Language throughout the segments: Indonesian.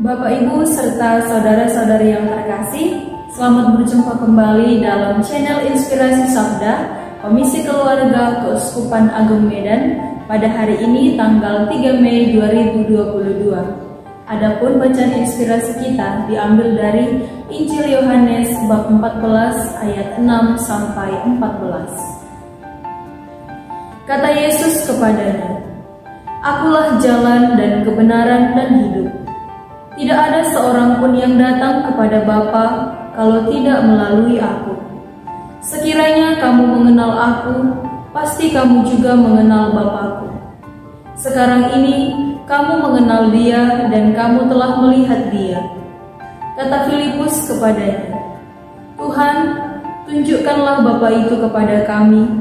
Bapak, Ibu, serta saudara-saudari yang terkasih, selamat berjumpa kembali dalam channel Inspirasi Sabda, Komisi Keluarga Keuskupan Agung Medan, pada hari ini tanggal 3 Mei 2022. Adapun bacaan inspirasi kita diambil dari Injil Yohanes bab 14 ayat 6 sampai 14. Kata Yesus kepadanya, "Akulah jalan dan kebenaran dan hidup. Tidak ada seorang pun yang datang kepada Bapa kalau tidak melalui aku. Sekiranya kamu mengenal aku, pasti kamu juga mengenal Bapa-Ku. Sekarang ini kamu mengenal Dia dan kamu telah melihat Dia." Kata Filipus kepadanya, "Tuhan, tunjukkanlah Bapa itu kepada kami,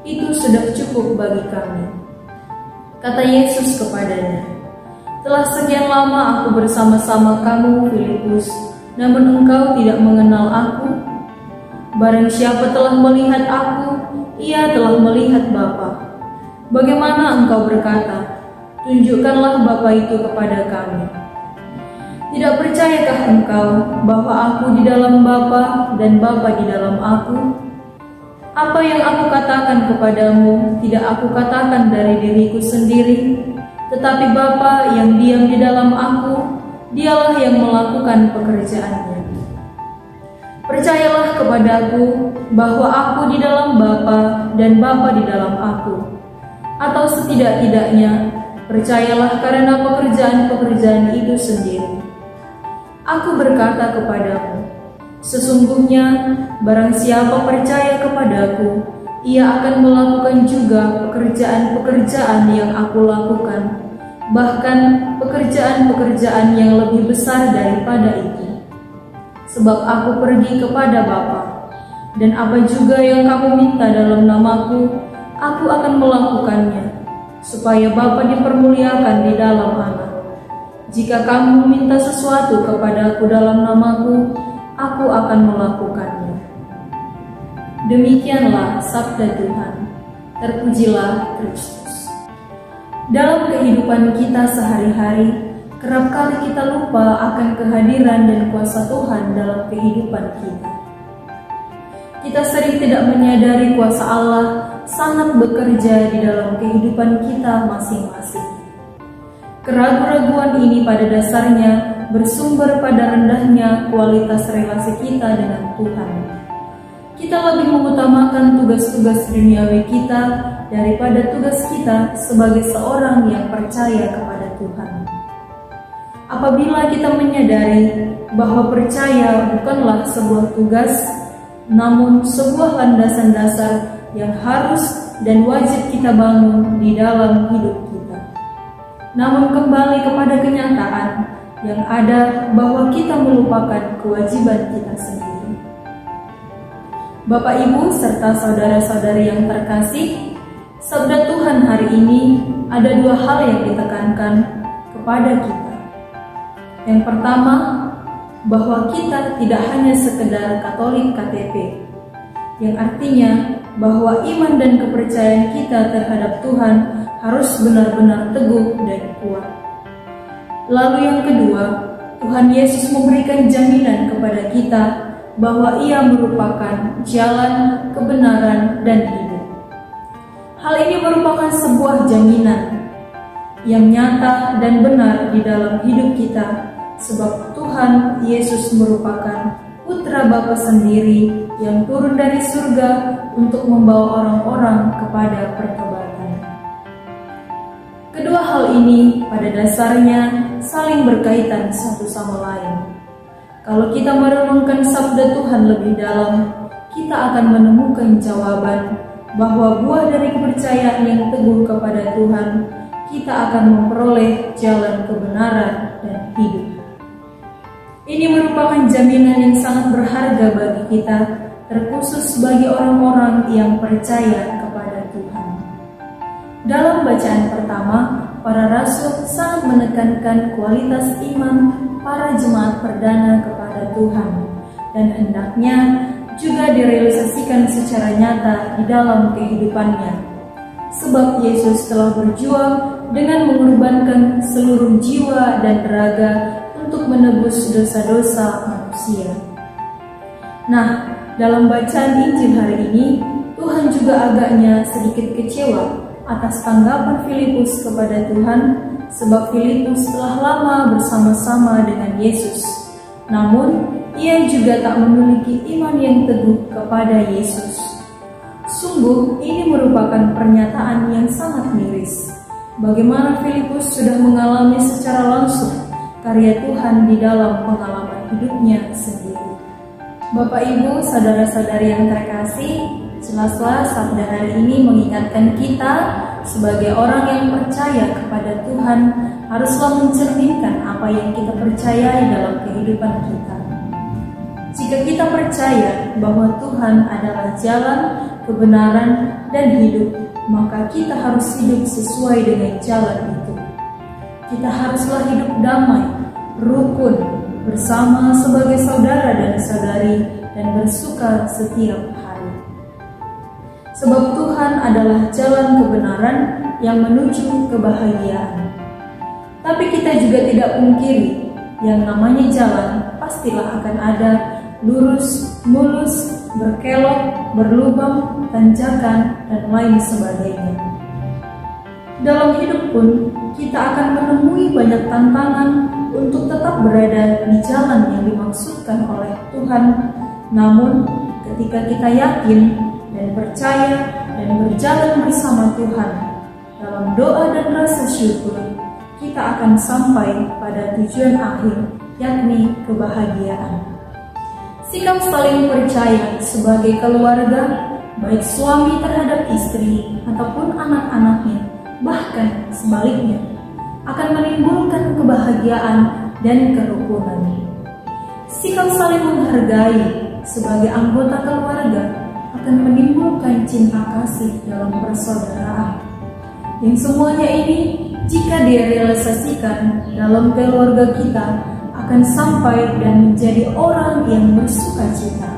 itu sudah cukup bagi kami." Kata Yesus kepadanya, "Telah sekian lama aku bersama-sama kamu, Filipus, namun engkau tidak mengenal aku? Barang siapa telah melihat aku, ia telah melihat Bapa. Bagaimana engkau berkata, 'Tunjukkanlah Bapa itu kepada kami'? Tidak percayakah engkau bahwa aku di dalam Bapa dan Bapa di dalam aku? Apa yang aku katakan kepadamu tidak aku katakan dari diriku sendiri, tetapi Bapa yang diam di dalam aku, Dialah yang melakukan pekerjaannya. Percayalah kepadaku bahwa aku di dalam Bapa dan Bapa di dalam aku. Atau setidak-tidaknya, percayalah karena pekerjaan-pekerjaan itu sendiri. Aku berkata kepadamu, sesungguhnya barang siapa percaya kepadaku, ia akan melakukan juga pekerjaan-pekerjaan yang aku lakukan, bahkan pekerjaan-pekerjaan yang lebih besar daripada itu. Sebab aku pergi kepada Bapa, dan apa juga yang kamu minta dalam namaku, aku akan melakukannya, supaya Bapa dipermuliakan di dalam Anak. Jika kamu minta sesuatu kepadaku dalam namaku, aku akan melakukannya." Demikianlah sabda Tuhan. Terpujilah Kristus. Dalam kehidupan kita sehari-hari, kerap kali kita lupa akan kehadiran dan kuasa Tuhan dalam kehidupan kita. Kita sering tidak menyadari kuasa Allah sangat bekerja di dalam kehidupan kita masing-masing. Keraguan-raguan ini pada dasarnya bersumber pada rendahnya kualitas relasi kita dengan Tuhan. Kita lebih mengutamakan tugas-tugas duniawi kita daripada tugas kita sebagai seorang yang percaya kepada Tuhan. Apabila kita menyadari bahwa percaya bukanlah sebuah tugas, namun sebuah landasan dasar yang harus dan wajib kita bangun di dalam hidup kita. Namun kembali kepada kenyataan yang ada bahwa kita melupakan kewajiban kita sendiri. Bapak, Ibu, serta saudara-saudari yang terkasih, sabda Tuhan hari ini ada dua hal yang ditekankan kepada kita. Yang pertama, bahwa kita tidak hanya sekedar Katolik KTP, yang artinya bahwa iman dan kepercayaan kita terhadap Tuhan harus benar-benar teguh dan kuat. Lalu yang kedua, Tuhan Yesus memberikan jaminan kepada kita bahwa Ia merupakan jalan, kebenaran, dan hidup. Hal ini merupakan sebuah jaminan yang nyata dan benar di dalam hidup kita, sebab Tuhan Yesus merupakan Putra Bapa sendiri yang turun dari surga untuk membawa orang-orang kepada pertobatan. Kedua hal ini pada dasarnya saling berkaitan satu sama lain. Kalau kita merenungkan sabda Tuhan lebih dalam, kita akan menemukan jawaban bahwa buah dari kepercayaan yang teguh kepada Tuhan, kita akan memperoleh jalan kebenaran dan hidup. Ini merupakan jaminan yang sangat berharga bagi kita, terkhusus bagi orang-orang yang percaya kepada Tuhan. Dalam bacaan pertama, para rasul sangat menekankan kualitas iman para jemaat perdana kepada Tuhan, dan hendaknya juga direalisasikan secara nyata di dalam kehidupannya. Sebab Yesus telah berjuang dengan mengorbankan seluruh jiwa dan raga untuk menebus dosa-dosa manusia. Nah, dalam bacaan Injil hari ini, Tuhan juga agaknya sedikit kecewa atas tanggapan Filipus kepada Tuhan, sebab Filipus telah lama bersama-sama dengan Yesus. Namun, ia juga tak memiliki iman yang teguh kepada Yesus. Sungguh, ini merupakan pernyataan yang sangat miris. Bagaimana Filipus sudah mengalami secara langsung karya Tuhan di dalam pengalaman hidupnya sendiri. Bapak Ibu, saudara-saudari yang terkasih, jelaslah sabda hari ini mengingatkan kita sebagai orang yang percaya kepada Tuhan haruslah mencerminkan apa yang kita percayai dalam kehidupan kita. Jika kita percaya bahwa Tuhan adalah jalan, kebenaran, dan hidup, maka kita harus hidup sesuai dengan jalan itu. Kita haruslah hidup damai, rukun, bersama sebagai saudara dan saudari, dan bersuka setiap hari. Sebab Tuhan adalah jalan kebenaran yang menuju kebahagiaan. Tapi kita juga tidak pungkiri, yang namanya jalan pastilah akan ada lurus, mulus, berkelok, berlubang, tanjakan, dan lain sebagainya. Dalam hidup pun, kita akan menemui banyak tantangan untuk tetap berada di jalan yang dimaksudkan oleh Tuhan. Namun, ketika kita yakin dan percaya dan berjalan bersama Tuhan dalam doa dan rasa syukur, kita akan sampai pada tujuan akhir, yakni kebahagiaan. Sikap saling percaya sebagai keluarga, baik suami terhadap istri ataupun anak-anaknya, bahkan sebaliknya, akan menimbulkan kebahagiaan dan kerukunan. Sikap saling menghargai sebagai anggota keluarga akan menimbulkan cinta kasih dalam persaudaraan. Yang semuanya ini, jika direalisasikan dalam keluarga kita, akan sampai dan menjadi orang yang bersuka cita.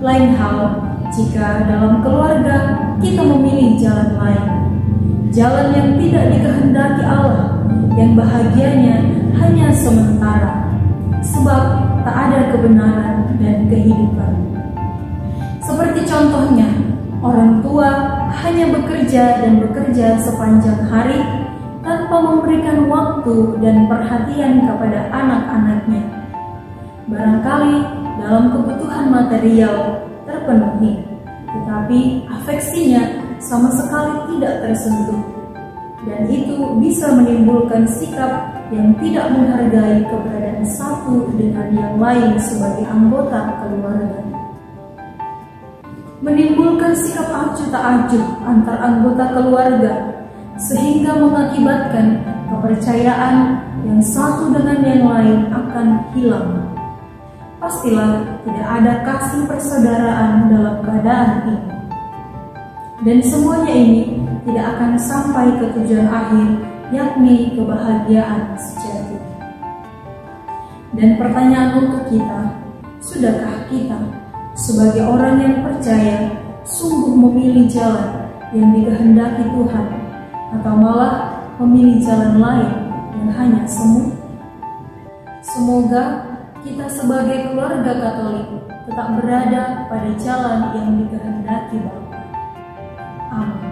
Lain hal jika dalam keluarga kita memilih jalan lain, jalan yang tidak dikehendaki Allah, yang bahagianya hanya sementara, sebab tak ada kebenaran dan kehidupan. Seperti contohnya, orang tua hanya bekerja dan bekerja sepanjang hari tanpa memberikan waktu dan perhatian kepada anak-anaknya. Barangkali dalam kebutuhan material terpenuhi, tetapi afeksinya sama sekali tidak tersentuh. Dan itu bisa menimbulkan sikap yang tidak menghargai keberadaan satu dengan yang lain sebagai anggota keluarga. Menimbulkan sikap acuh tak acuh antar anggota keluarga, sehingga mengakibatkan kepercayaan yang satu dengan yang lain akan hilang. Pastilah tidak ada kasih persaudaraan dalam keadaan ini. Dan semuanya ini tidak akan sampai ke tujuan akhir, yakni kebahagiaan sejati. Dan pertanyaan untuk kita, sudahkah kita sebagai orang yang percaya sungguh memilih jalan yang dikehendaki Tuhan, atau malah memilih jalan lain yang hanya semu? Semoga kita sebagai keluarga Katolik tetap berada pada jalan yang dikehendaki Bapa. Amin.